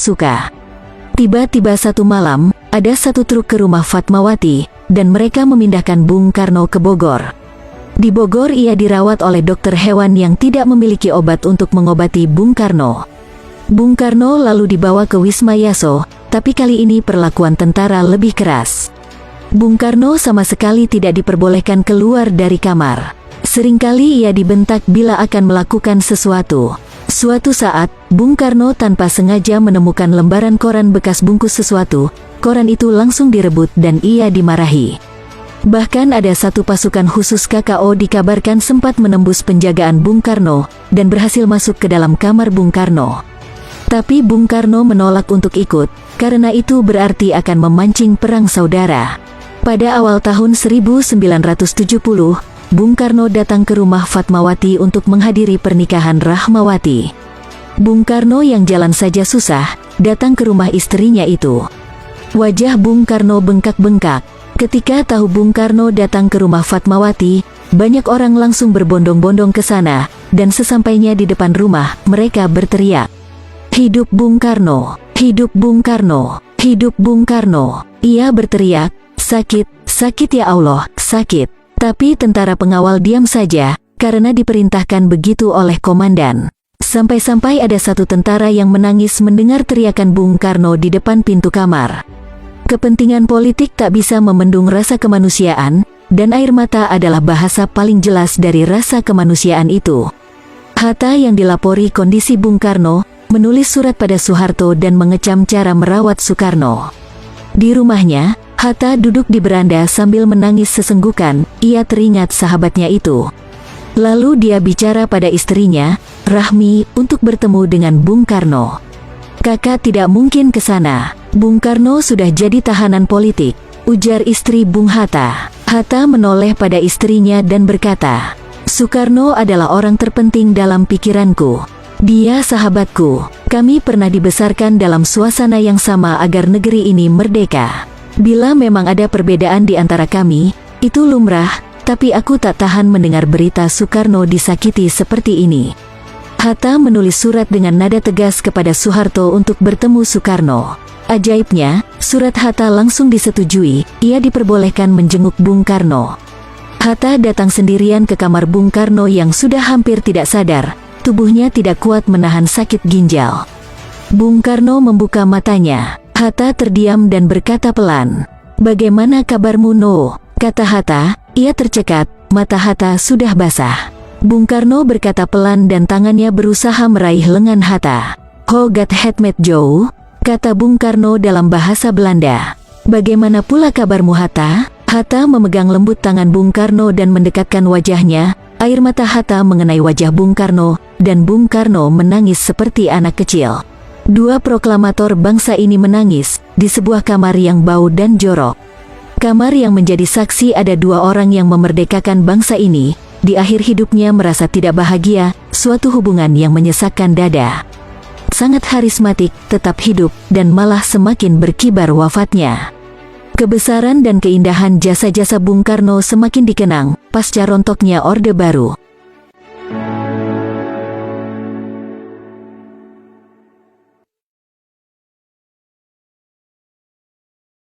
suka. Tiba-tiba satu malam, ada satu truk ke rumah Fatmawati, dan mereka memindahkan Bung Karno ke Bogor. Di Bogor ia dirawat oleh dokter hewan yang tidak memiliki obat untuk mengobati Bung Karno. Bung Karno lalu dibawa ke Wisma Yaso, tapi kali ini perlakuan tentara lebih keras. Bung Karno sama sekali tidak diperbolehkan keluar dari kamar. Seringkali ia dibentak bila akan melakukan sesuatu. Suatu saat, Bung Karno tanpa sengaja menemukan lembaran koran bekas bungkus sesuatu. Koran itu langsung direbut dan ia dimarahi. Bahkan ada satu pasukan khusus KKO dikabarkan sempat menembus penjagaan Bung Karno dan berhasil masuk ke dalam kamar Bung Karno. Tapi Bung Karno menolak untuk ikut, karena itu berarti akan memancing perang saudara. Pada awal tahun 1970, Bung Karno datang ke rumah Fatmawati untuk menghadiri pernikahan Rahmawati. Bung Karno yang jalan saja susah, datang ke rumah istrinya itu. Wajah Bung Karno bengkak-bengkak. Ketika tahu Bung Karno datang ke rumah Fatmawati, banyak orang langsung berbondong-bondong ke sana, dan sesampainya di depan rumah, mereka berteriak, "Hidup Bung Karno! Hidup Bung Karno! Hidup Bung Karno!" Ia berteriak, "Sakit, sakit ya Allah, sakit." Tapi tentara pengawal diam saja, karena diperintahkan begitu oleh komandan. Sampai-sampai ada satu tentara yang menangis mendengar teriakan Bung Karno di depan pintu kamar. Kepentingan politik tak bisa membendung rasa kemanusiaan, dan air mata adalah bahasa paling jelas dari rasa kemanusiaan itu. Hatta yang dilapori kondisi Bung Karno, menulis surat pada Soeharto dan mengecam cara merawat Soekarno. Di rumahnya, Hatta duduk di beranda sambil menangis sesenggukan. Ia teringat sahabatnya itu. Lalu dia bicara pada istrinya, Rahmi, untuk bertemu dengan Bung Karno. "Kakak tidak mungkin ke sana. Bung Karno sudah jadi tahanan politik," ujar istri Bung Hatta. Hatta menoleh pada istrinya dan berkata, "Soekarno adalah orang terpenting dalam pikiranku. Dia sahabatku. Kami pernah dibesarkan dalam suasana yang sama agar negeri ini merdeka. Bila memang ada perbedaan di antara kami, itu lumrah, tapi aku tak tahan mendengar berita Soekarno disakiti seperti ini." Hatta menulis surat dengan nada tegas kepada Soeharto untuk bertemu Soekarno. Ajaibnya, surat Hatta langsung disetujui. Ia diperbolehkan menjenguk Bung Karno. Hatta datang sendirian ke kamar Bung Karno yang sudah hampir tidak sadar. Tubuhnya tidak kuat menahan sakit ginjal. Bung Karno membuka matanya. Hatta terdiam dan berkata pelan, "Bagaimana kabarmu, No?" kata Hatta. Ia tercekat, mata Hatta sudah basah. Bung Karno berkata pelan dan tangannya berusaha meraih lengan Hatta. "Hoe gaat het met jou?" kata Bung Karno dalam bahasa Belanda. "Bagaimana pula kabarmu, Hatta?" Hatta memegang lembut tangan Bung Karno dan mendekatkan wajahnya. Air mata Hatta mengenai wajah Bung Karno, dan Bung Karno menangis seperti anak kecil. Dua proklamator bangsa ini menangis, di sebuah kamar yang bau dan jorok. Kamar yang menjadi saksi ada dua orang yang memerdekakan bangsa ini, di akhir hidupnya merasa tidak bahagia, suatu hubungan yang menyesakkan dada. Sangat karismatik, tetap hidup, dan malah semakin berkibar wafatnya. Kebesaran dan keindahan jasa-jasa Bung Karno semakin dikenang, pasca rontoknya Orde Baru.